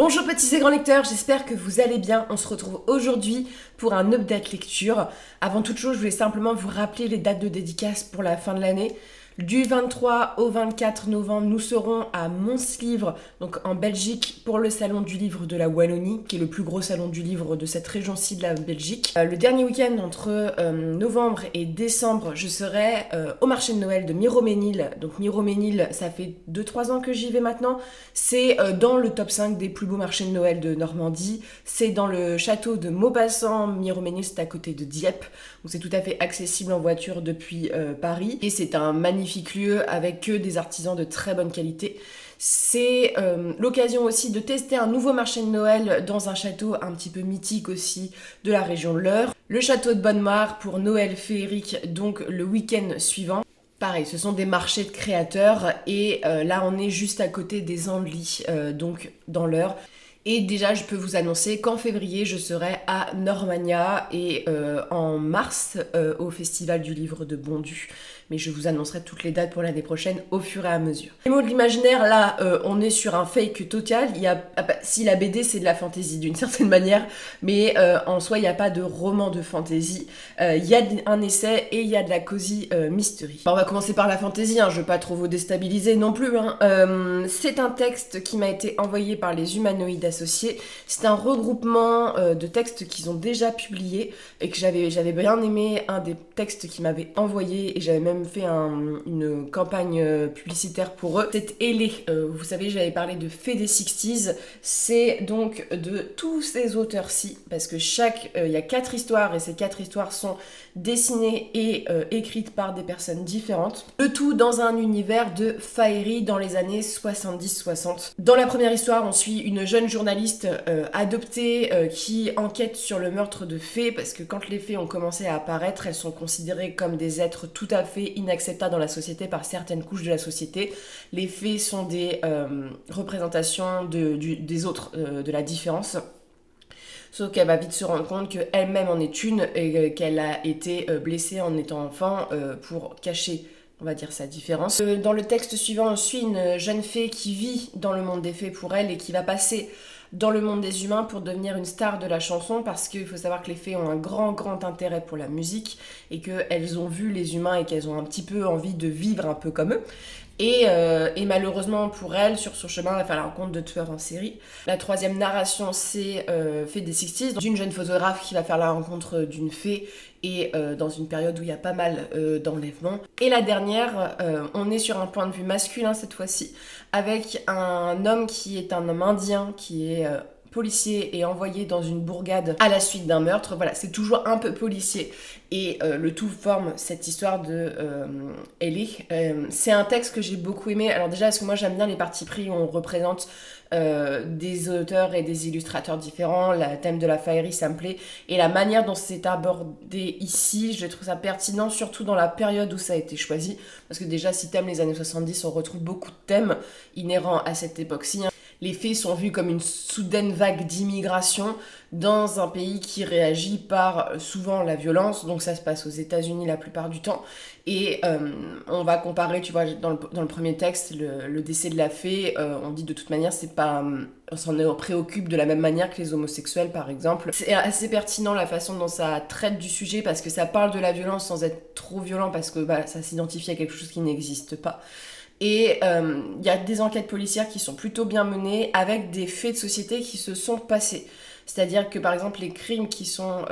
Bonjour petits et grands lecteurs, j'espère que vous allez bien. On se retrouve aujourd'hui pour un update lecture. Avant toute chose, je voulais simplement vous rappeler les dates de dédicace pour la fin de l'année. Du 23 au 24 novembre, nous serons à Mons-Livre, donc en Belgique, pour le salon du livre de la Wallonie, qui est le plus gros salon du livre de cette région-ci de la Belgique. Le dernier week-end entre novembre et décembre, je serai au marché de Noël de Miromesnil. Donc Miromesnil, ça fait 2-3 ans que j'y vais maintenant. C'est dans le top 5 des plus beaux marchés de Noël de Normandie. C'est dans le château de Maupassant. Miromesnil, c'est à côté de Dieppe. Donc c'est tout à fait accessible en voiture depuis Paris. Et c'est un magnifique lieu avec que des artisans de très bonne qualité. C'est l'occasion aussi de tester un nouveau marché de Noël dans un château un petit peu mythique aussi de la région de l'Eure. Le château de Bonnemare pour Noël féerique, donc le week-end suivant. Pareil, ce sont des marchés de créateurs et là on est juste à côté des Andelys, donc dans l'Eure. Et déjà, je peux vous annoncer qu'en février, je serai à Normania et en mars au Festival du Livre de Bondu. Mais je vous annoncerai toutes les dates pour l'année prochaine au fur et à mesure. Les mots de l'imaginaire, là, on est sur un fake total. Si la BD, c'est de la fantasy d'une certaine manière, mais en soi, il n'y a pas de roman de fantasy. Il y a un essai et il y a de la cozy mystery. On va commencer par la fantasy, hein, je ne veux pas trop vous déstabiliser non plus. Hein. C'est un texte qui m'a été envoyé par les Humanoïdes Associés. C'est un regroupement de textes qu'ils ont déjà publiés et que j'avais bien aimé, un des textes qu'ils m'avaient envoyé, et j'avais même fait une campagne publicitaire pour eux. C'est Elé. Vous savez, j'avais parlé de Fée des 60s. C'est donc de tous ces auteurs-ci, parce que il y a 4 histoires, et ces 4 histoires sont dessinées et écrites par des personnes différentes. Le tout dans un univers de faerie dans les années 70-60. Dans la première histoire, on suit une jeune journaliste adoptée qui enquête sur le meurtre de fées, parce que quand les fées ont commencé à apparaître, elles sont considérées comme des êtres tout à fait inacceptables dans la société par certaines couches de la société. Les fées sont des représentations des autres, de la différence. Sauf qu'elle va vite se rendre compte qu'elle-même en est une et qu'elle a été blessée en étant enfant pour cacher, on va dire, sa différence. Dans le texte suivant, on suit une jeune fée qui vit dans le monde des fées pour elle et qui va passer dans le monde des humains pour devenir une star de la chanson, parce qu'il faut savoir que les fées ont un grand intérêt pour la musique et qu'elles ont vu les humains et qu'elles ont un petit peu envie de vivre un peu comme eux. Et malheureusement pour elle, sur son chemin, elle va faire la rencontre de tueurs en série. La troisième narration, c'est Fée des 60s, d'une jeune photographe qui va faire la rencontre d'une fée, et dans une période où il y a pas mal d'enlèvements. Et la dernière, on est sur un point de vue masculin cette fois-ci, avec un homme qui est un homme indien, qui est policier et envoyé dans une bourgade à la suite d'un meurtre. Voilà, c'est toujours un peu policier. Et le tout forme cette histoire de Ellie. C'est un texte que j'ai beaucoup aimé. Alors déjà, parce que moi j'aime bien les partis pris où on représente des auteurs et des illustrateurs différents. Le thème de la faerie, ça me plaît. Et la manière dont c'est abordé ici, je trouve ça pertinent, surtout dans la période où ça a été choisi. Parce que déjà, si t'aimes les années 70, on retrouve beaucoup de thèmes inhérents à cette époque-ci. Les fées sont vues comme une soudaine vague d'immigration dans un pays qui réagit par souvent la violence. Donc ça se passe aux États-Unis la plupart du temps. Et on va comparer, tu vois, dans le premier texte, le décès de la fée, on dit de toute manière, c'est pas... on s'en préoccupe de la même manière que les homosexuels, par exemple. C'est assez pertinent la façon dont ça traite du sujet, parce que ça parle de la violence sans être trop violent, parce que ça s'identifie à quelque chose qui n'existe pas. Et il y a des enquêtes policières qui sont plutôt bien menées, avec des faits de société qui se sont passés. C'est-à-dire que par exemple les crimes qui sont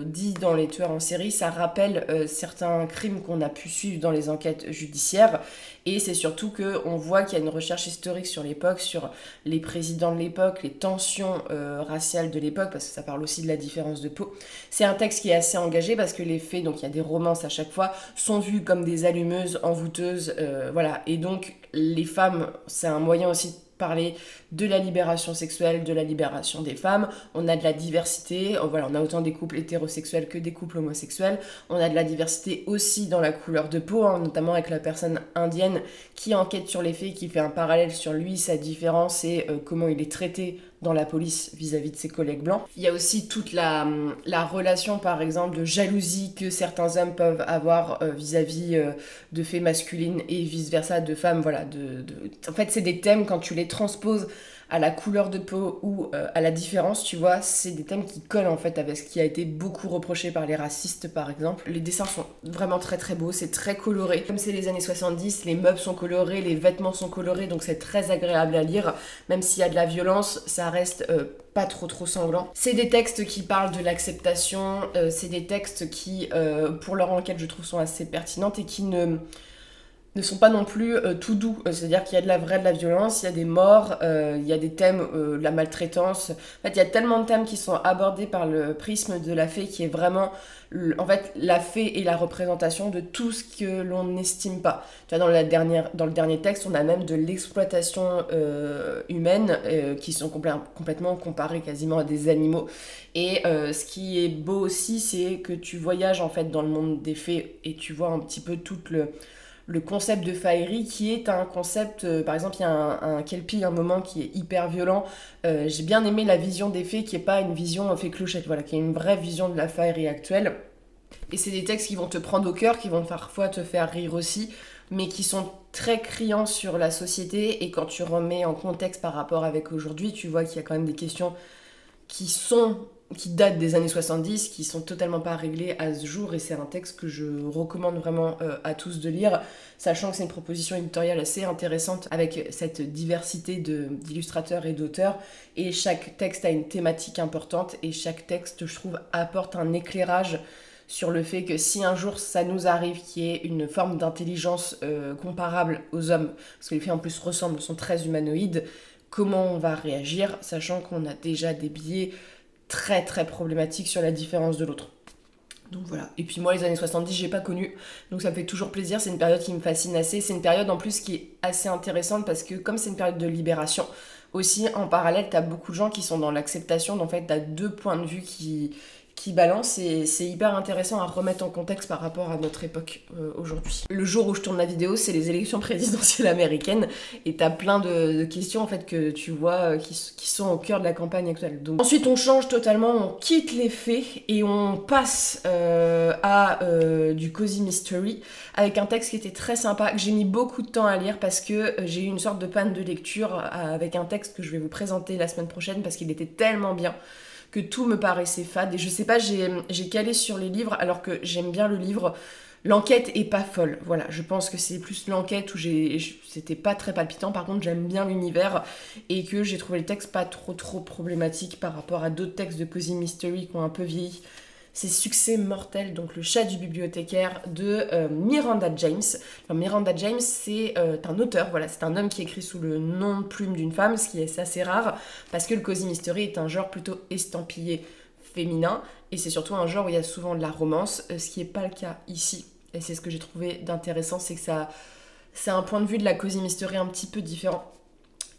dits dans les tueurs en série, ça rappelle certains crimes qu'on a pu suivre dans les enquêtes judiciaires. Et c'est surtout qu'on voit qu'il y a une recherche historique sur l'époque, sur les présidents de l'époque, les tensions raciales de l'époque, parce que ça parle aussi de la différence de peau. C'est un texte qui est assez engagé, parce que les faits, donc il y a des romances à chaque fois, sont vus comme des allumeuses, envoûteuses, voilà. Et donc les femmes, c'est un moyen aussi de parler de la libération sexuelle, de la libération des femmes. On a de la diversité, voilà, on a autant des couples hétérosexuels que des couples homosexuels. On a de la diversité aussi dans la couleur de peau, hein, notamment avec la personne indienne qui enquête sur les faits, qui fait un parallèle sur lui, sa différence et comment il est traité dans la police vis-à-vis de ses collègues blancs. Il y a aussi toute la relation, par exemple, de jalousie que certains hommes peuvent avoir vis-à-vis de faits masculines et vice-versa de femmes. Voilà, en fait, c'est des thèmes, quand tu les transposes à la couleur de peau ou à la différence, tu vois, c'est des thèmes qui collent en fait avec ce qui a été beaucoup reproché par les racistes par exemple. Les dessins sont vraiment très très beaux, c'est très coloré. Comme c'est les années 70, les meubles sont colorés, les vêtements sont colorés, donc c'est très agréable à lire. Même s'il y a de la violence, ça reste pas trop sanglant. C'est des textes qui parlent de l'acceptation, c'est des textes qui, pour leur enquête, je trouve, sont assez pertinentes et qui ne sont pas non plus tout doux. C'est-à-dire qu'il y a de la violence, il y a des morts, il y a des thèmes, de la maltraitance. En fait, il y a tellement de thèmes qui sont abordés par le prisme de la fée qui est vraiment, en fait, la fée est la représentation de tout ce que l'on n'estime pas. Tu vois, dans le dernier texte, on a même de l'exploitation humaine qui sont complètement comparées quasiment à des animaux. Et ce qui est beau aussi, c'est que tu voyages en fait dans le monde des fées et tu vois un petit peu tout le concept de faerie qui est un concept, par exemple il y a un Kelpie, un moment qui est hyper violent. J'ai bien aimé la vision des fées qui est pas une vision fée clochette, voilà, qui est une vraie vision de la faerie actuelle. Et c'est des textes qui vont te prendre au cœur, qui vont parfois te faire rire aussi, mais qui sont très criants sur la société. Et quand tu remets en contexte par rapport avec aujourd'hui, tu vois qu'il y a quand même des questions qui datent des années 70, qui sont totalement pas réglées à ce jour, et c'est un texte que je recommande vraiment à tous de lire, sachant que c'est une proposition éditoriale assez intéressante avec cette diversité d'illustrateurs et d'auteurs, et chaque texte a une thématique importante, et chaque texte, je trouve, apporte un éclairage sur le fait que si un jour ça nous arrive qu'il y ait une forme d'intelligence comparable aux hommes, parce que les filles en plus ressemblent, sont très humanoïdes, comment on va réagir, sachant qu'on a déjà des biais très problématiques sur la différence de l'autre. Donc voilà. Et puis moi, les années 70, j'ai pas connu, donc ça me fait toujours plaisir, c'est une période qui me fascine assez, c'est une période en plus qui est assez intéressante parce que comme c'est une période de libération, aussi en parallèle, t'as beaucoup de gens qui sont dans l'acceptation, donc en fait t'as deux points de vue qui balance et c'est hyper intéressant à remettre en contexte par rapport à notre époque aujourd'hui. Le jour où je tourne la vidéo, c'est les élections présidentielles américaines et t'as plein de questions en fait que tu vois qui sont au cœur de la campagne actuelle. Donc ensuite on change totalement, on quitte les faits et on passe à du cozy mystery avec un texte qui était très sympa, que j'ai mis beaucoup de temps à lire parce que j'ai eu une sorte de panne de lecture avec un texte que je vais vous présenter la semaine prochaine parce qu'il était tellement bien que tout me paraissait fade. Et je sais pas, j'ai calé sur les livres alors que j'aime bien le livre. L'enquête est pas folle, voilà. Je pense que c'est plus l'enquête où c'était pas très palpitant. Par contre, j'aime bien l'univers et que j'ai trouvé le texte pas trop problématique par rapport à d'autres textes de cozy mystery qui ont un peu vieilli. C'est Succès mortel, donc Le chat du bibliothécaire de Miranda James. Enfin, Miranda James, c'est un auteur, voilà, c'est un homme qui écrit sous le nom de plume d'une femme, ce qui est assez rare, parce que le cozy mystery est un genre plutôt estampillé féminin, et c'est surtout un genre où il y a souvent de la romance, ce qui n'est pas le cas ici. Et c'est ce que j'ai trouvé d'intéressant, c'est que c'est un point de vue de la cozy mystery un petit peu différent.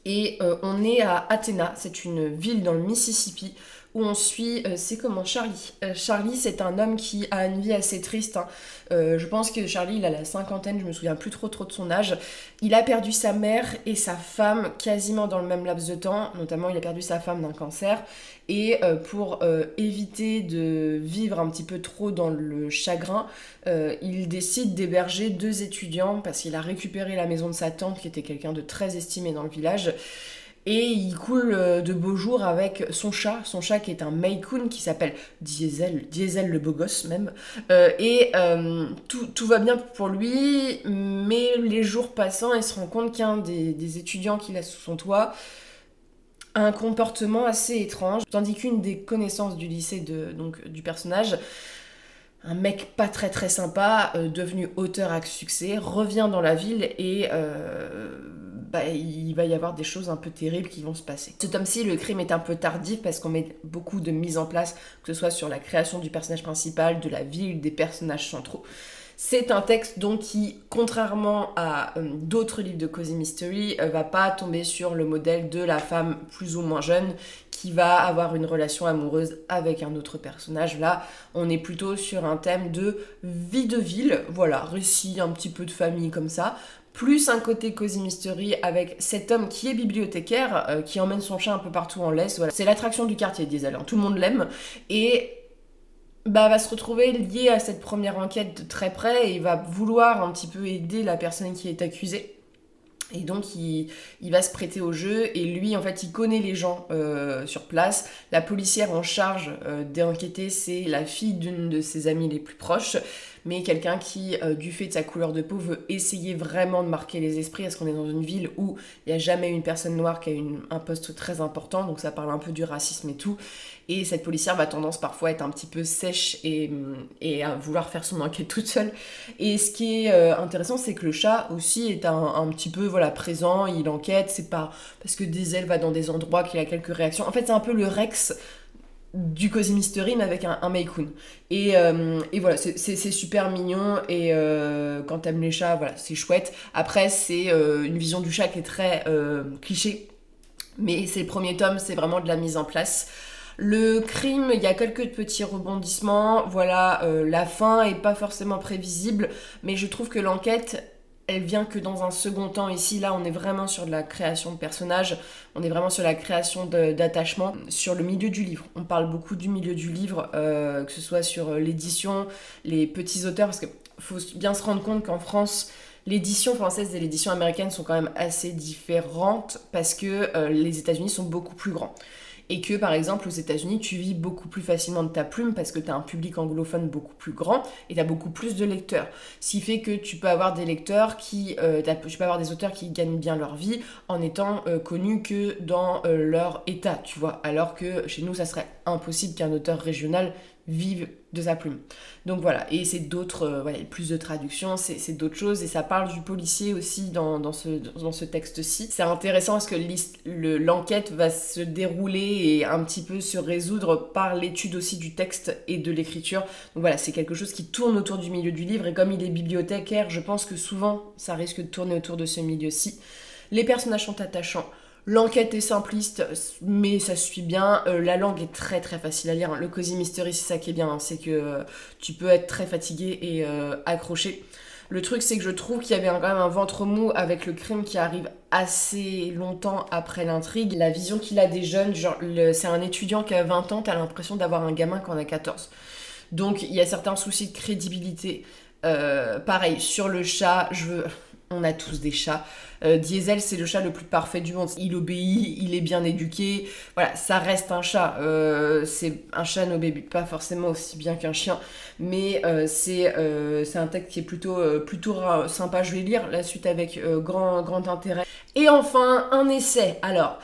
Et on est à Athéna, c'est une ville dans le Mississippi, où on suit, c'est comment, Charlie. Charlie, c'est un homme qui a une vie assez triste, hein. Je pense que Charlie, il a la cinquantaine, je me souviens plus trop de son âge. Il a perdu sa mère et sa femme quasiment dans le même laps de temps, notamment il a perdu sa femme d'un cancer. Et pour éviter de vivre un petit peu trop dans le chagrin, il décide d'héberger 2 étudiants parce qu'il a récupéré la maison de sa tante qui était quelqu'un de très estimé dans le village. Et il coule de beaux jours avec son chat qui est un Maine Coon qui s'appelle Diesel le beau gosse même. Tout va bien pour lui, mais les jours passant, il se rend compte qu'un des étudiants qu'il a sous son toit a un comportement assez étrange, tandis qu'une des connaissances du lycée donc, du personnage, un mec pas très sympa, devenu auteur à succès, revient dans la ville et il va y avoir des choses un peu terribles qui vont se passer. Ce tome-ci, le crime est un peu tardif parce qu'on met beaucoup de mise en place, que ce soit sur la création du personnage principal, de la ville, des personnages centraux. C'est un texte donc qui, contrairement à d'autres livres de cozy mystery, va pas tomber sur le modèle de la femme plus ou moins jeune qui va avoir une relation amoureuse avec un autre personnage. Là, on est plutôt sur un thème de vie de ville, voilà, récit un petit peu de famille comme ça, plus un côté cozy mystery avec cet homme qui est bibliothécaire, qui emmène son chat un peu partout en laisse. Voilà. C'est l'attraction du quartier, Diesel, hein. Tout le monde l'aime, et va se retrouver lié à cette première enquête de très près et il va vouloir un petit peu aider la personne qui est accusée. Et donc il va se prêter au jeu et lui en fait il connaît les gens sur place. La policière en charge d'enquêter c'est la fille d'une de ses amies les plus proches, mais quelqu'un qui du fait de sa couleur de peau veut essayer vraiment de marquer les esprits parce qu'on est dans une ville où il n'y a jamais une personne noire qui a un poste très important, donc ça parle un peu du racisme et tout. Et cette policière va tendance parfois à être un petit peu sèche et à vouloir faire son enquête toute seule. Et ce qui est intéressant, c'est que le chat aussi est un petit peu voilà, présent, il enquête, c'est pas parce que Diesel va dans des endroits qu'il a quelques réactions. En fait, c'est un peu le Rex du Cozy Mystery, mais avec un Maine-Coon. Et voilà, c'est super mignon, et quand t'aimes les chats, voilà, c'est chouette. Après, c'est une vision du chat qui est très cliché, mais c'est le premier tome, c'est vraiment de la mise en place. Le crime, il y a quelques petits rebondissements, voilà, la fin est pas forcément prévisible, mais je trouve que l'enquête, elle vient que dans un second temps. Ici, là, on est vraiment sur de la création de personnages, on est vraiment sur la création d'attachement, sur le milieu du livre. On parle beaucoup du milieu du livre, que ce soit sur l'édition, les petits auteurs, parce qu'il faut bien se rendre compte qu'en France, l'édition française et l'édition américaine sont quand même assez différentes, parce que les États-Unis sont beaucoup plus grands. Et que par exemple aux États-Unis tu vis beaucoup plus facilement de ta plume parce que tu as un public anglophone beaucoup plus grand et tu as beaucoup plus de lecteurs. Ce qui fait que tu peux avoir des lecteurs tu peux avoir des auteurs qui gagnent bien leur vie en étant connus que dans leur état, tu vois. Alors que chez nous ça serait impossible qu'un auteur régional vive de sa plume. Donc voilà, et c'est d'autres, voilà, plus de traductions, c'est d'autres choses, et ça parle du policier aussi dans ce texte-ci. C'est intéressant parce que l'enquête va se dérouler et un petit peu se résoudre par l'étude aussi du texte et de l'écriture. Donc voilà, c'est quelque chose qui tourne autour du milieu du livre, et comme il est bibliothécaire, je pense que souvent ça risque de tourner autour de ce milieu-ci. Les personnages sont attachants. L'enquête est simpliste, mais ça suit bien. La langue est très très facile à lire. Le Cozy Mystery, c'est ça qui est bien, hein. C'est que tu peux être très fatigué et accroché. Le truc, c'est que je trouve qu'il y avait quand même un ventre mou avec le crime qui arrive assez longtemps après l'intrigue. La vision qu'il a des jeunes, genre c'est un étudiant qui a 20 ans, t'as l'impression d'avoir un gamin qui en a 14. Donc il y a certains soucis de crédibilité. Pareil, sur le chat, on a tous des chats. Diesel, c'est le chat le plus parfait du monde. Il obéit, il est bien éduqué. Voilà, ça reste un chat. C'est un chat n'obéit pas forcément aussi bien qu'un chien, mais c'est un texte qui est plutôt sympa. Je vais lire la suite avec grand intérêt. Et enfin, un essai. Alors,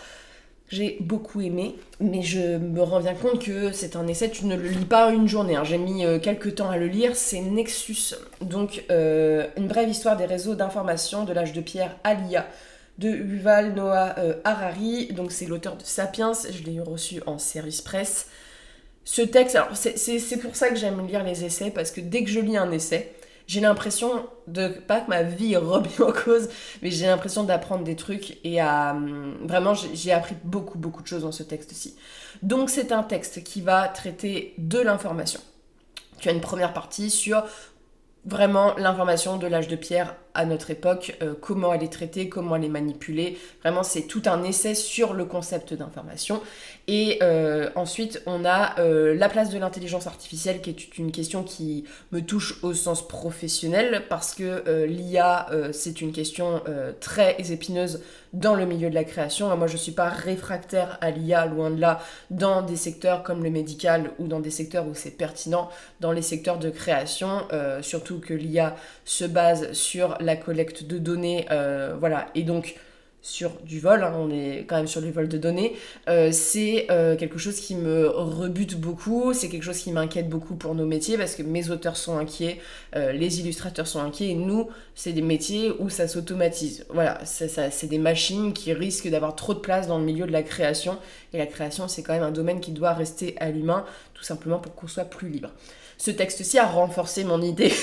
j'ai beaucoup aimé, mais je me rends bien compte que c'est un essai, tu ne le lis pas en une journée, hein. J'ai mis quelques temps à le lire, c'est Nexus, donc une brève histoire des réseaux d'information de l'âge de pierre à l'IA, de Yuval Noah Harari, donc c'est l'auteur de Sapiens, je l'ai reçu en service presse. Ce texte, alors c'est pour ça que j'aime lire les essais, parce que dès que je lis un essai, j'ai l'impression de, pas que ma vie est remise en cause, mais j'ai l'impression d'apprendre des trucs et vraiment j'ai appris beaucoup de choses dans ce texte-ci. Donc c'est un texte qui va traiter de l'information. Tu as une première partie sur vraiment l'information de l'âge de pierre à notre époque, comment elle est traitée, comment elle est manipulée. Vraiment, c'est tout un essai sur le concept d'information. Et ensuite, on a la place de l'intelligence artificielle, qui est une question qui me touche au sens professionnel, parce que l'IA, c'est une question très épineuse dans le milieu de la création. Moi, je ne suis pas réfractaire à l'IA, loin de là, dans des secteurs comme le médical ou dans des secteurs où c'est pertinent, dans les secteurs de création, surtout que l'IA se base sur la collecte de données, voilà, et donc sur du vol, hein, on est quand même sur le vol de données, c'est quelque chose qui me rebute beaucoup, c'est quelque chose qui m'inquiète beaucoup pour nos métiers, parce que mes auteurs sont inquiets, les illustrateurs sont inquiets, et nous, c'est des métiers où ça s'automatise. Voilà, c'est des machines qui risquent d'avoir trop de place dans le milieu de la création, et la création, c'est quand même un domaine qui doit rester à l'humain, tout simplement pour qu'on soit plus libre. Ce texte-ci a renforcé mon idée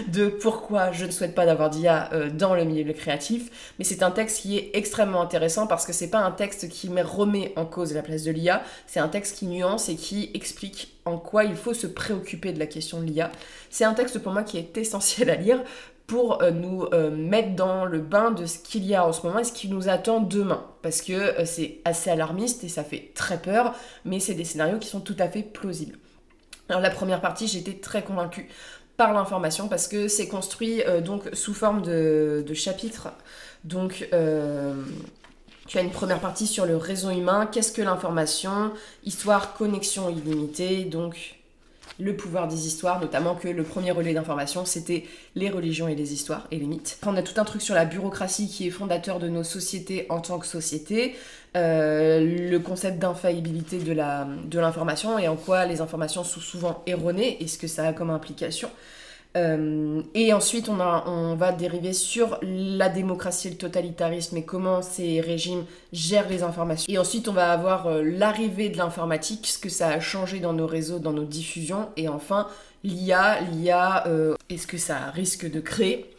de pourquoi je ne souhaite pas d'avoir d'IA dans le milieu créatif, mais c'est un texte qui est extrêmement intéressant parce que c'est pas un texte qui remet en cause la place de l'IA, c'est un texte qui nuance et qui explique en quoi il faut se préoccuper de la question de l'IA. C'est un texte pour moi qui est essentiel à lire pour nous mettre dans le bain de ce qu'il y a en ce moment et ce qui nous attend demain. Parce que c'est assez alarmiste et ça fait très peur, mais c'est des scénarios qui sont tout à fait plausibles. Alors la première partie, j'étais très convaincue par l'information parce que c'est construit donc sous forme de chapitres Donc, tu as une première partie sur le réseau humain, qu'est-ce que l'information, histoire, connexion illimitée, donc le pouvoir des histoires, notamment que le premier relais d'information, c'était les religions et les histoires et les mythes. Après, on a tout un truc sur la bureaucratie qui est fondateur de nos sociétés en tant que société, le concept d'infaillibilité de l'information et en quoi les informations sont souvent erronées et ce que ça a comme implication. Et ensuite, on va dériver sur la démocratie et le totalitarisme et comment ces régimes gèrent les informations. Et ensuite, on va avoir l'arrivée de l'informatique, ce que ça a changé dans nos réseaux, dans nos diffusions. Et enfin, l'IA et ce que ça risque de créer.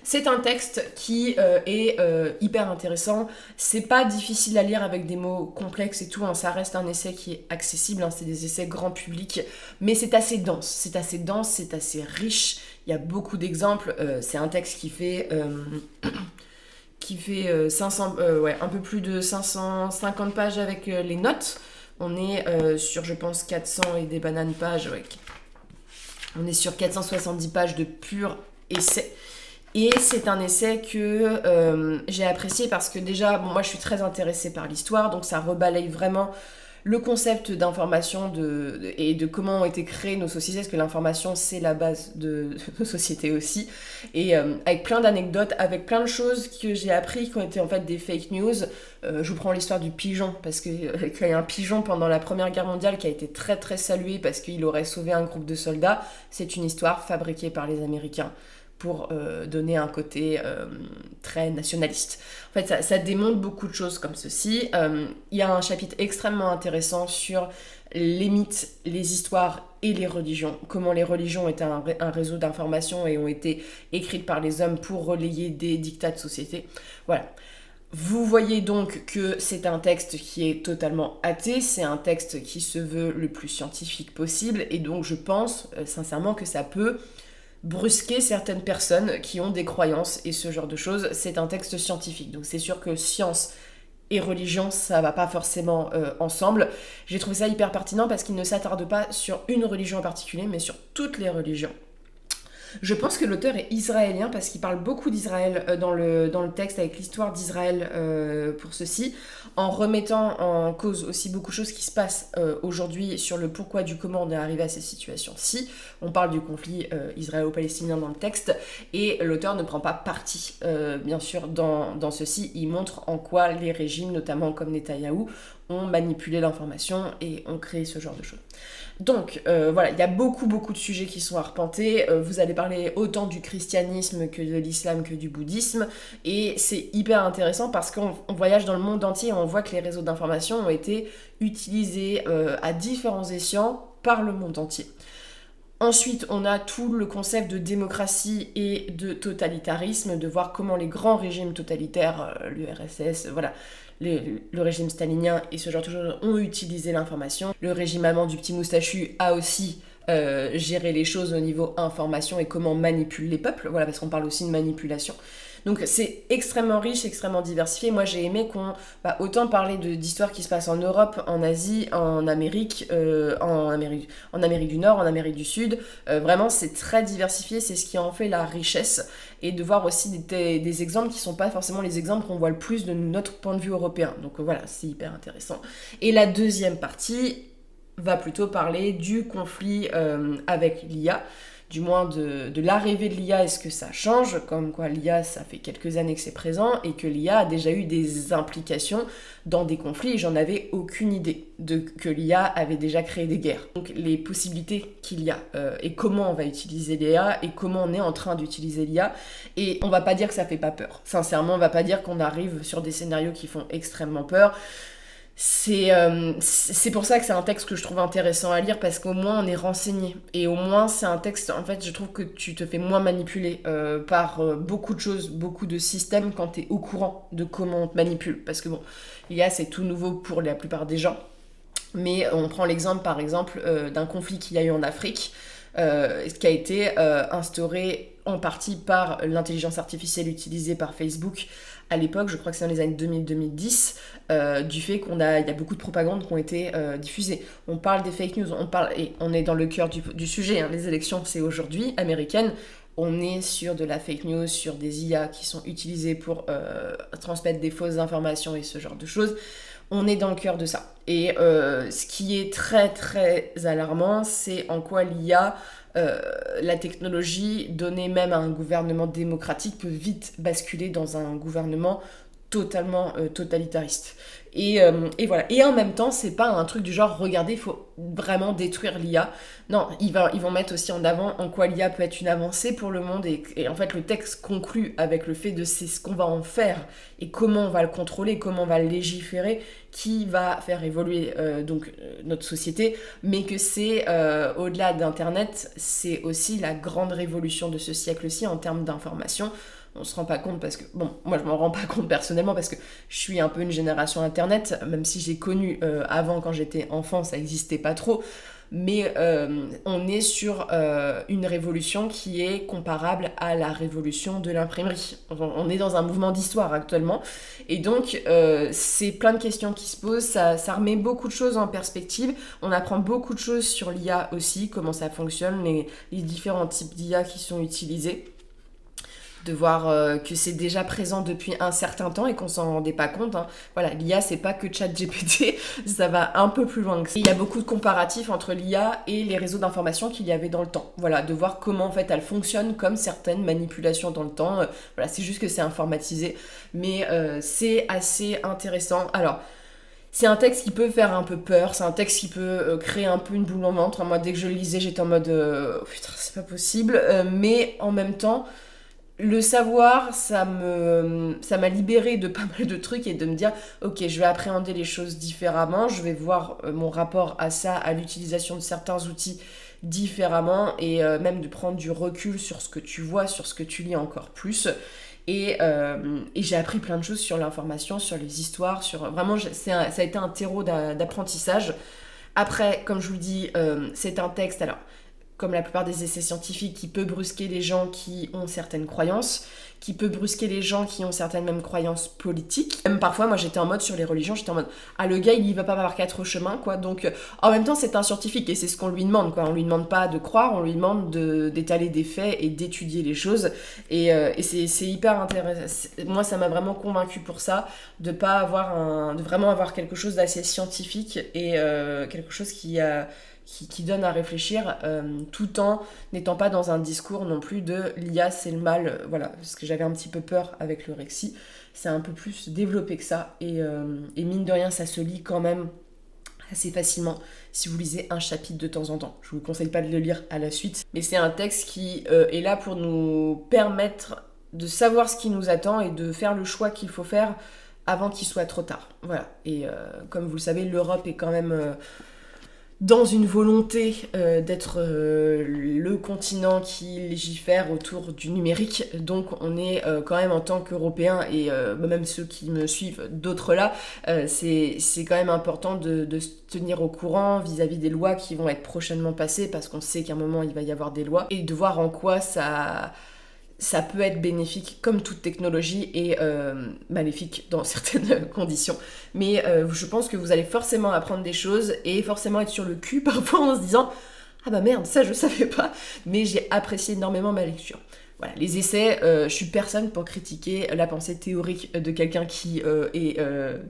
C'est un texte qui est hyper intéressant. C'est pas difficile à lire avec des mots complexes et tout. Hein. Ça reste un essai qui est accessible. Hein. C'est des essais grand public. Mais c'est assez dense. C'est assez riche. Il y a beaucoup d'exemples. C'est un texte qui fait 500, un peu plus de 550 pages avec les notes. On est sur, je pense, 400 et des bananes pages. Ouais. On est sur 470 pages de pur essai. Et c'est un essai que j'ai apprécié parce que déjà, moi je suis très intéressée par l'histoire, donc ça rebalaye vraiment le concept d'information et de comment ont été créées nos sociétés, parce que l'information c'est la base de nos sociétés aussi, et avec plein d'anecdotes, avec plein de choses que j'ai appris qui ont été en fait des fake news. Je vous prends l'histoire du pigeon, parce qu'il y a un pigeon pendant la Première Guerre mondiale qui a été très très salué parce qu'il aurait sauvé un groupe de soldats. C'est une histoire fabriquée par les Américains pour donner un côté très nationaliste. En fait, ça démontre beaucoup de choses comme ceci. Il y a un chapitre extrêmement intéressant sur les mythes, les histoires et les religions. Comment les religions étaient un réseau d'informations et ont été écrites par les hommes pour relayer des dictats de société. Voilà. Vous voyez donc que c'est un texte qui est totalement athée, c'est un texte qui se veut le plus scientifique possible, et donc je pense sincèrement que ça peut brusquer certaines personnes qui ont des croyances et ce genre de choses. C'est un texte scientifique, donc c'est sûr que science et religion, ça va pas forcément ensemble. J'ai trouvé ça hyper pertinent parce qu'il ne s'attarde pas sur une religion en particulier, mais sur toutes les religions. Je pense que l'auteur est israélien parce qu'il parle beaucoup d'Israël dans le texte, avec l'histoire d'Israël pour ceci, en remettant en cause aussi beaucoup de choses qui se passent aujourd'hui sur le pourquoi du comment on est arrivé à ces situations-ci. On parle du conflit israélo-palestinien dans le texte et l'auteur ne prend pas parti, bien sûr, dans ceci. Il montre en quoi les régimes, notamment comme Netanyahou, ont manipulé l'information et ont créé ce genre de choses. Donc voilà, il y a beaucoup de sujets qui sont arpentés. Vous allez parler autant du christianisme que de l'islam que du bouddhisme, et c'est hyper intéressant parce qu'on voyage dans le monde entier et on voit que les réseaux d'information ont été utilisés à différents escients par le monde entier. Ensuite, on a tout le concept de démocratie et de totalitarisme, de voir comment les grands régimes totalitaires, l'URSS, voilà, le régime stalinien et ce genre de choses ont utilisé l'information. Le régime allemand du petit moustachu a aussi géré les choses au niveau information et comment manipule les peuples, voilà, parce qu'on parle aussi de manipulation. Donc c'est extrêmement riche, extrêmement diversifié. Moi j'ai aimé qu'on va autant parler d'histoires qui se passent en Europe, en Asie, en Amérique, en Amérique du Nord, en Amérique du Sud. Vraiment c'est très diversifié, c'est ce qui en fait la richesse. Et de voir aussi des exemples qui sont pas forcément les exemples qu'on voit le plus de notre point de vue européen. Donc voilà, c'est hyper intéressant. Et la deuxième partie va plutôt parler du conflit avec l'IA, du moins de l'arrivée de l'IA et ce que ça change, comme quoi l'IA, ça fait quelques années que c'est présent, et que l'IA a déjà eu des implications dans des conflits, et j'en avais aucune idée que l'IA avait déjà créé des guerres. Donc les possibilités qu'il y a, et comment on va utiliser l'IA, et comment on est en train d'utiliser l'IA, et on va pas dire que ça fait pas peur. Sincèrement, on va pas dire qu'on arrive sur des scénarios qui font extrêmement peur. C'est pour ça que c'est un texte que je trouve intéressant à lire, parce qu'au moins on est renseigné, et au moins c'est un texte, en fait je trouve que tu te fais moins manipuler par beaucoup de choses, beaucoup de systèmes quand t'es au courant de comment on te manipule, parce que bon, l'IA c'est tout nouveau pour la plupart des gens, mais on prend l'exemple par exemple d'un conflit qu'il y a eu en Afrique, qui a été instauré en partie par l'intelligence artificielle utilisée par Facebook à l'époque, je crois que c'est dans les années 2000-2010, du fait il y a beaucoup de propagandes qui ont été diffusées. On parle des fake news, et on est dans le cœur du sujet, hein, les élections c'est aujourd'hui, américaines, on est sur de la fake news, sur des IA qui sont utilisées pour transmettre des fausses informations et ce genre de choses. On est dans le cœur de ça. Et ce qui est très très alarmant, c'est en quoi l'IA, la technologie, donnée même à un gouvernement démocratique, peut vite basculer dans un gouvernement totalement totalitariste. Et voilà. Et en même temps, c'est pas un truc du genre, regardez, il faut vraiment détruire l'IA. Non, ils vont mettre aussi en avant en quoi l'IA peut être une avancée pour le monde. Et en fait, le texte conclut avec le fait de c'est ce qu'on va en faire et comment on va le contrôler, comment on va le légiférer, qui va faire évoluer notre société. Mais que c'est, au-delà d'Internet, c'est aussi la grande révolution de ce siècle-ci en termes d'information. On se rend pas compte parce que, bon, moi je m'en rends pas compte personnellement parce que je suis un peu une génération internet, même si j'ai connu avant quand j'étais enfant, ça existait pas trop, mais on est sur une révolution qui est comparable à la révolution de l'imprimerie. On est dans un mouvement d'histoire actuellement, et donc c'est plein de questions qui se posent, ça remet beaucoup de choses en perspective, on apprend beaucoup de choses sur l'IA aussi, comment ça fonctionne, les différents types d'IA qui sont utilisés, de voir que c'est déjà présent depuis un certain temps et qu'on s'en rendait pas compte. Hein. Voilà, l'IA, c'est pas que ChatGPT, ça va un peu plus loin que ça. Il y a beaucoup de comparatifs entre l'IA et les réseaux d'information qu'il y avait dans le temps. Voilà, de voir comment en fait elle fonctionne comme certaines manipulations dans le temps. Voilà, c'est juste que c'est informatisé, mais c'est assez intéressant. Alors, c'est un texte qui peut faire un peu peur, c'est un texte qui peut créer un peu une boule au ventre. Moi, dès que je le lisais, j'étais en mode putain, c'est pas possible, mais en même temps, le savoir, ça m'a libérée de pas mal de trucs et de me dire, ok, je vais appréhender les choses différemment, je vais voir mon rapport à ça, à l'utilisation de certains outils différemment, et même de prendre du recul sur ce que tu vois, sur ce que tu lis encore plus. Et j'ai appris plein de choses sur l'information, sur les histoires, sur vraiment, ça a été un terreau d'apprentissage. Après, comme je vous le dis, c'est un texte, alors, comme la plupart des essais scientifiques, qui peut brusquer les gens qui ont certaines croyances, qui peut brusquer les gens qui ont certaines mêmes croyances politiques. Même parfois, moi j'étais en mode sur les religions, j'étais en mode ah, le gars il y va pas par 4 chemins, quoi. Donc en même temps, c'est un scientifique et c'est ce qu'on lui demande, quoi. On lui demande pas de croire, on lui demande d'étaler des faits et d'étudier les choses. Et c'est hyper intéressant. Moi, ça m'a vraiment convaincue pour ça, de vraiment avoir quelque chose d'assez scientifique et quelque chose qui donne à réfléchir, tout en n'étant pas dans un discours non plus de l'IA c'est le mal, voilà, parce que j'avais un petit peu peur avec le Rexy. C'est un peu plus développé que ça, et mine de rien ça se lit quand même assez facilement si vous lisez un chapitre de temps en temps. Je vous conseille pas de le lire à la suite, mais c'est un texte qui est là pour nous permettre de savoir ce qui nous attend et de faire le choix qu'il faut faire avant qu'il soit trop tard. Voilà, et comme vous le savez, l'Europe est quand même dans une volonté d'être le continent qui légifère autour du numérique. Donc on est quand même, en tant qu'Européens, et même ceux qui me suivent d'autres là, c'est quand même important de se tenir au courant vis-à-vis des lois qui vont être prochainement passées, parce qu'on sait qu'à un moment il va y avoir des lois, et de voir en quoi ça peut être bénéfique comme toute technologie et maléfique dans certaines conditions. Mais je pense que vous allez forcément apprendre des choses et forcément être sur le cul parfois en se disant « Ah bah merde, ça je savais pas », mais j'ai apprécié énormément ma lecture. Voilà, les essais, je suis personne pour critiquer la pensée théorique de quelqu'un qui est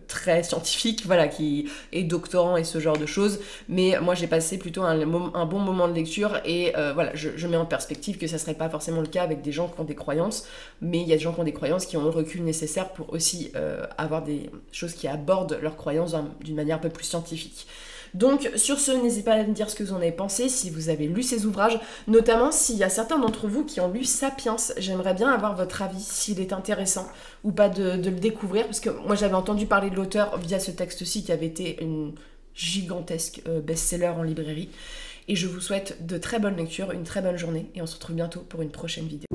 très scientifique, voilà, qui est doctorant et ce genre de choses, mais moi j'ai passé plutôt un bon moment de lecture, et voilà, je mets en perspective que ça serait pas forcément le cas avec des gens qui ont des croyances, mais il y a des gens qui ont des croyances qui ont le recul nécessaire pour aussi avoir des choses qui abordent leurs croyances d'une manière un peu plus scientifique. Donc sur ce, n'hésitez pas à me dire ce que vous en avez pensé, si vous avez lu ces ouvrages, notamment s'il y a certains d'entre vous qui ont lu Sapiens. J'aimerais bien avoir votre avis, s'il est intéressant ou pas de le découvrir, parce que moi j'avais entendu parler de l'auteur via ce texte-ci qui avait été une gigantesque best-seller en librairie. Et je vous souhaite de très bonnes lectures, une très bonne journée, et on se retrouve bientôt pour une prochaine vidéo.